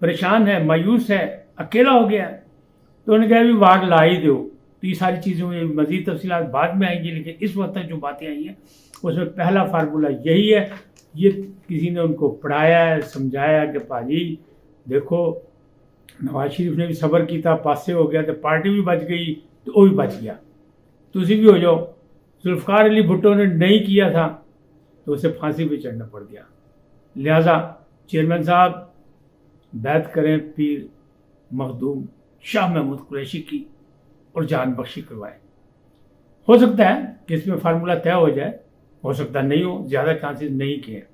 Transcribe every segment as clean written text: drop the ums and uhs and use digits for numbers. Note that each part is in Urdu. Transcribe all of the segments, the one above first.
پریشان ہے, مایوس ہے, اکیلا ہو گیا ہے. تو انہوں نے کہا بھی وار لا ہی دو. تو یہ ساری چیزوں میں مزید تفصیلات بعد میں آئیں گی, لیکن اس وقت تک جو باتیں آئی ہیں اس میں پہلا فارمولہ یہی ہے. یہ کسی نے ان کو پڑھایا ہے, سمجھایا کہ پاجی دیکھو نواز شریف نے بھی صبر کی تھا, پاسے ہو گیا تو پارٹی بھی بچ گئی تو وہ بھی بچ گیا, تو اسی بھی ہو جاؤ. ذوالفقار علی بھٹو نے نہیں کیا تھا تو اسے پھانسی پہ چڑھنا پڑ گیا. لہذا چیئرمین صاحب بیعت کریں پیر مخدوم شاہ محمود قریشی کی اور جان بخشی کروائیں. ہو سکتا ہے کہ اس میں فارمولہ طے ہو جائے, ہو سکتا نہیں ہو, زیادہ چانسز نہیں کے ہیں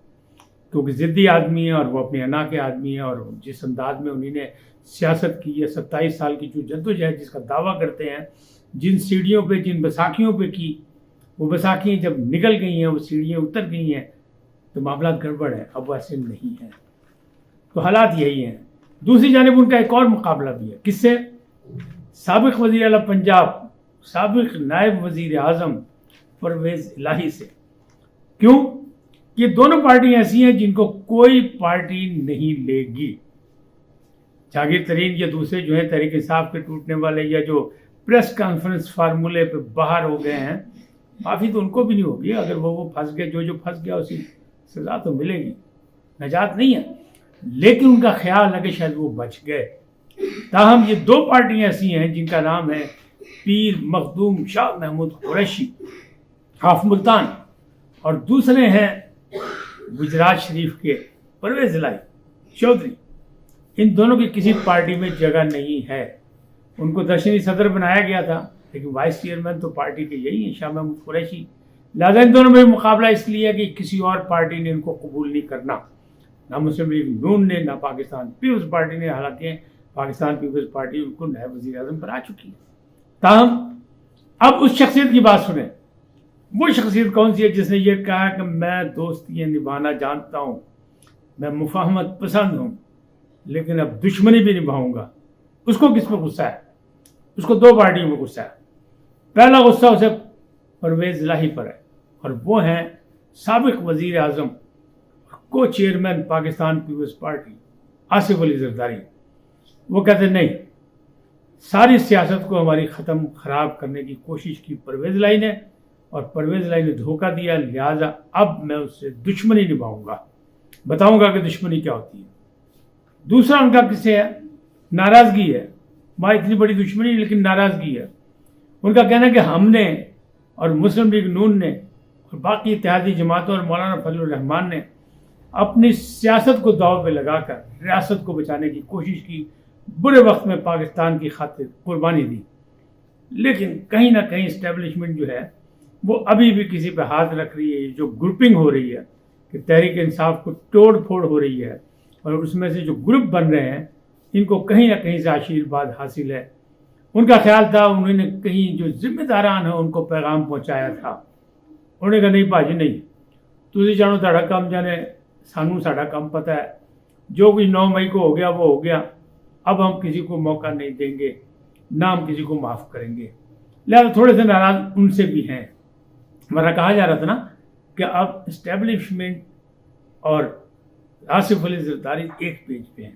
کیونکہ ضدی آدمی ہیں اور وہ اپنے انا کے آدمی ہیں, اور جس انداز میں انہوں نے سیاست کی ہے 27 سال کی جو جدوجہد جس کا دعویٰ کرتے ہیں, جن سیڑھیوں پہ جن بیساکھیوں پہ کی, وہ بیساکھیاں جب نکل گئی ہیں, وہ سیڑھیاں اتر گئی ہیں تو معاملات گڑبڑ ہیں, اب ویسے نہیں ہیں. تو حالات یہی ہیں. دوسری جانب ان کا ایک اور مقابلہ بھی ہے, کس سے؟ سابق وزیر اعلیٰ پنجاب, سابق نائب وزیر اعظم پرویز الہی سے. کیوں؟ یہ دونوں پارٹیاں ایسی ہیں جن کو کوئی پارٹی نہیں لے گی. جہانگیر ترین یا دوسرے جو ہیں تحریک انصاف کے ٹوٹنے والے, یا جو پریس کانفرنس فارمولے پہ باہر ہو گئے ہیں, معافی تو ان کو بھی نہیں ہوگی. اگر وہ پھنس گئے, جو پھنس گیا اسی سزا تو ملے گی, نجات نہیں ہے. لیکن ان کا خیال ہے کہ شاید وہ بچ گئے. تاہم یہ دو پارٹیاں ایسی ہیں جن کا نام ہے پیر مخدوم شاہ محمود قریشی حاف ملتان, اور دوسرے ہیں گجرات شریف کے پرویز الہی چودھری. ان دونوں کی کسی پارٹی میں جگہ نہیں ہے. ان کو دشنی صدر بنایا گیا تھا, لیکن وائس چیئرمین تو پارٹی کے یہی ہیں شاہ محمود قریشی. لہٰذا ان دونوں میں مقابلہ اس لیے ہے کہ کسی اور پارٹی نے ان کو قبول نہیں کرنا, نہ مسلم لیگ نون نے, نہ پاکستان پیپلز پارٹی نے. حالانکہ پاکستان پیپلز پارٹی ان کو نائب وزیر اعظم بنا چکی ہے. تاہم اب اس شخصیت کی بات سنیں. وہ شخصیت کون سی ہے جس نے یہ کہا کہ میں دوستیاں نبھانا جانتا ہوں, میں مفاہمت پسند ہوں, لیکن اب دشمنی بھی نبھاؤں گا. اس کو کس پہ غصہ ہے؟ اس کو دو پارٹیوں پہ غصہ ہے. پہلا غصہ اسے پرویز الہی پر ہے, اور وہ ہیں سابق وزیر اعظم کو چیئرمین پاکستان پیپلز پارٹی آصف علی زرداری. وہ کہتے نہیں, ساری سیاست کو ہماری ختم خراب کرنے کی کوشش کی پرویز الہی نے, اور پرویز الہی نے دھوکہ دیا, لہٰذا اب میں اس سے دشمنی نبھاؤں گا, بتاؤں گا کہ دشمنی کیا ہوتی ہے. دوسرا ان کا کس سے ہے؟ ناراضگی ہے. ہماری اتنی بڑی دشمنی لیکن ناراضگی ہے. ان کا کہنا ہے کہ ہم نے اور مسلم لیگ نون نے اور باقی اتحادی جماعتوں اور مولانا فضل الرحمان نے اپنی سیاست کو داؤ پہ لگا کر ریاست کو بچانے کی کوشش کی, برے وقت میں پاکستان کی خاطر قربانی دی, لیکن کہیں نہ کہیں اسٹیبلشمنٹ جو ہے وہ ابھی بھی کسی پہ ہاتھ رکھ رہی ہے. جو گروپنگ ہو رہی ہے کہ تحریک انصاف کو توڑ پھوڑ ہو رہی ہے, اور اس میں سے جو گروپ بن رہے ہیں ان کو کہیں نہ کہیں سے آشیرواد حاصل ہے. ان کا خیال تھا انہوں نے کہیں جو ذمہ داران ہیں ان کو پیغام پہنچایا تھا. انہوں نے کہا نہیں باجی نہیں, تسی جانو تہاڈا کام جانے, سانو ساڈا کام پتہ ہے, جو کچھ 9 مئی کو ہو گیا وہ ہو گیا, اب ہم کسی کو موقع نہیں دیں گے, نہ ہم کسی کو معاف کریں گے. لہٰذا تھوڑے سے ناراض ان سے بھی ہیں. ہمارا کہا جا رہا تھا نا کہ اب اسٹیبلشمنٹ اور آصف علی زرداری ایک پیج پہ ہیں,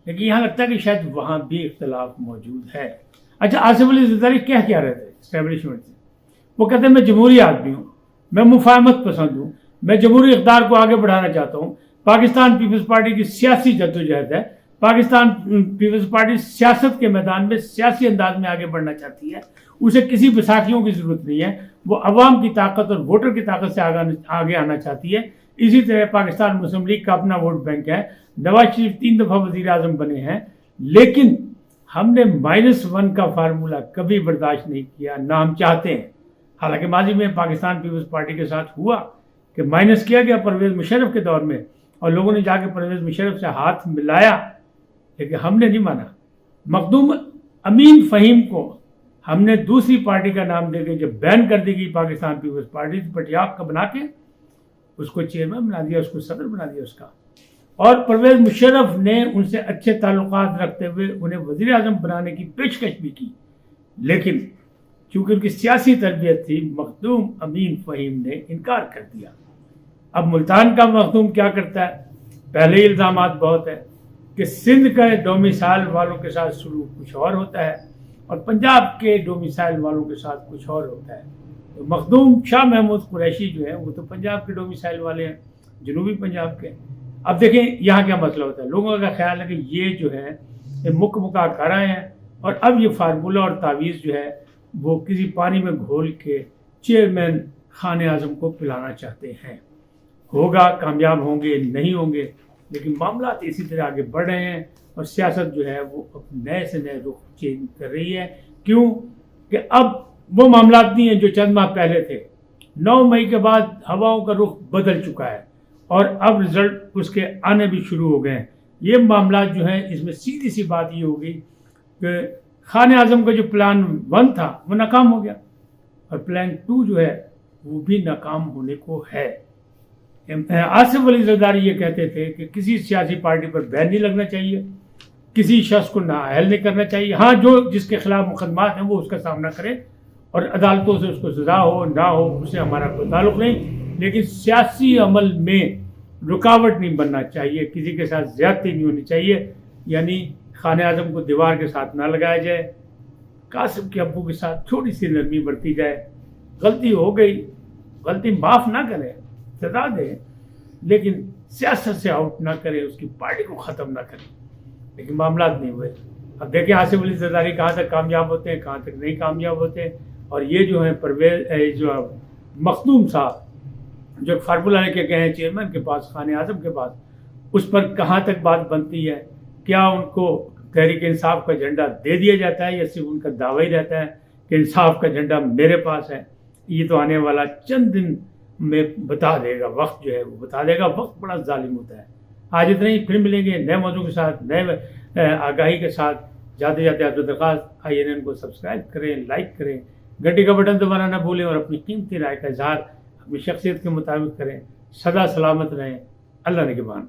لیکن یہاں لگتا ہے کہ شاید وہاں بھی اختلاف موجود ہے. اچھا, آصف علی زرداری کیا رہے تھے اسٹیبلشمنٹ سے؟ وہ کہتے ہیں میں جمہوری آدمی ہوں, میں مفاہمت پسند ہوں, میں جمہوری اقدار کو آگے بڑھانا چاہتا ہوں. پاکستان پیپلز پارٹی کی سیاسی جدوجہد ہے, پاکستان پیپلز پارٹی سیاست کے میدان میں سیاسی انداز میں آگے بڑھنا چاہتی ہے, اسے کسی بیساکھیوں کی ضرورت نہیں ہے, وہ عوام کی طاقت اور ووٹر کی طاقت سے آگے آنا چاہتی ہے. اسی طرح پاکستان مسلم لیگ کا اپنا ووٹ بینک ہے. نواز شریف 3 دفعہ وزیر اعظم بنے ہیں, لیکن ہم نے -1 کا فارمولہ کبھی برداشت نہیں کیا, نہ ہم چاہتے ہیں. حالانکہ ماضی میں پاکستان پیپلز پارٹی کے ساتھ ہوا کہ مائنس کیا گیا پرویز مشرف کے دور میں, اور لوگوں نے جا کے پرویز مشرف سے ہاتھ ملایا, لیکن ہم نے نہیں مانا. مخدوم امین فہیم کو ہم نے دوسری پارٹی کا نام دے کے جب بین کر دی گئی پاکستان پیپلز پارٹی, پٹیاپ کا بنا کے اس کو چیئرمین بنا دیا, اس کو صدر بنا دیا اس کا. اور پرویز مشرف نے ان سے اچھے تعلقات رکھتے ہوئے انہیں وزیر اعظم بنانے کی پیشکش بھی کی, لیکن چونکہ ان کی سیاسی تربیت تھی, مخدوم امین فہیم نے انکار کر دیا. اب ملتان کا مخدوم کیا کرتا ہے؟ پہلے ہی الزامات بہت ہے کہ سندھ کے ڈومیسائل والوں کے ساتھ سلوک کچھ اور ہوتا ہے اور پنجاب کے ڈومیسائل والوں کے ساتھ کچھ اور ہوتا ہے. تو مخدوم شاہ محمود قریشی جو ہے وہ تو پنجاب کے ڈومیسائل والے ہیں، جنوبی پنجاب کے. اب دیکھیں یہاں کیا مسئلہ ہوتا ہے، لوگوں کا خیال ہے کہ یہ جو ہے یہ مکہ کر آئے ہیں اور اب یہ فارمولہ اور تعویذ جو ہے وہ کسی پانی میں گھول کے چیئرمین خان اعظم کو پلانا چاہتے ہیں. ہوگا، کامیاب ہوں گے نہیں ہوں گے، لیکن معاملات اسی طرح آگے بڑھ رہے ہیں اور سیاست جو ہے وہ نئے سے نئے رخ چینج کر رہی ہے. کیوں کہ اب وہ معاملات نہیں ہیں جو چند ماہ پہلے تھے. 9 مئی کے بعد ہواؤں کا رخ بدل چکا ہے اور اب رزلٹ اس کے آنے بھی شروع ہو گئے ہیں. یہ معاملات جو ہیں اس میں سیدھی سی بات یہ ہوگی کہ خان اعظم کا جو پلان 1 تھا وہ ناکام ہو گیا اور پلان 2 جو ہے وہ بھی ناکام ہونے کو ہے. آصف علی زرداری یہ کہتے تھے کہ کسی سیاسی پارٹی پر بین نہیں لگنا چاہیے، کسی شخص کو نااہل نہیں کرنا چاہیے. ہاں جو جس کے خلاف مقدمات ہیں وہ اس کا سامنا کرے اور عدالتوں سے اس کو سزا ہو نہ ہو اس سے ہمارا کوئی تعلق نہیں، لیکن سیاسی عمل میں رکاوٹ نہیں بننا چاہیے، کسی کے ساتھ زیادتی نہیں ہونی چاہیے. یعنی خان اعظم کو دیوار کے ساتھ نہ لگایا جائے، قاسم کے ابو کے ساتھ تھوڑی سی نرمی برتی جائے. غلطی ہو گئی، غلطی معاف نہ کرے، سزا دے، لیکن سیاست سے آؤٹ نہ کرے، اس کی پارٹی کو ختم نہ کرے. لیکن معاملات نہیں ہوئے. اب دیکھیں آصف علی زرداری کہاں تک کامیاب ہوتے ہیں، کہاں تک نہیں کامیاب ہوتے ہیں. اور یہ جو ہیں پرویز جو مخدوم صاحب جو فارمولہ لے کے گئے ہیں چیئرمین کے پاس، خان اعظم کے پاس، اس پر کہاں تک بات بنتی ہے. کیا ان کو تحریک انصاف کا جھنڈا دے دیا جاتا ہے یا صرف ان کا دعویٰ ہی رہتا ہے کہ انصاف کا جھنڈا میرے پاس ہے. یہ تو آنے والا چند دن میں بتا دے گا، وقت جو ہے وہ بتا دے گا. وقت بڑا ظالم ہوتا ہے. آج اتنا ہی، پھر ملیں گے نئے موضوع کے ساتھ، نئے آگاہی کے ساتھ. جاتے جاتے آپ سے درخواست INN کو سبسکرائب کریں، لائک کریں، گھنٹی کا بٹن دبانا نہ بھولیں اور اپنی قیمتی رائے کا اظہار اپنی شخصیت کے مطابق کریں. سدا سلامت رہیں. اللہ نگہبان.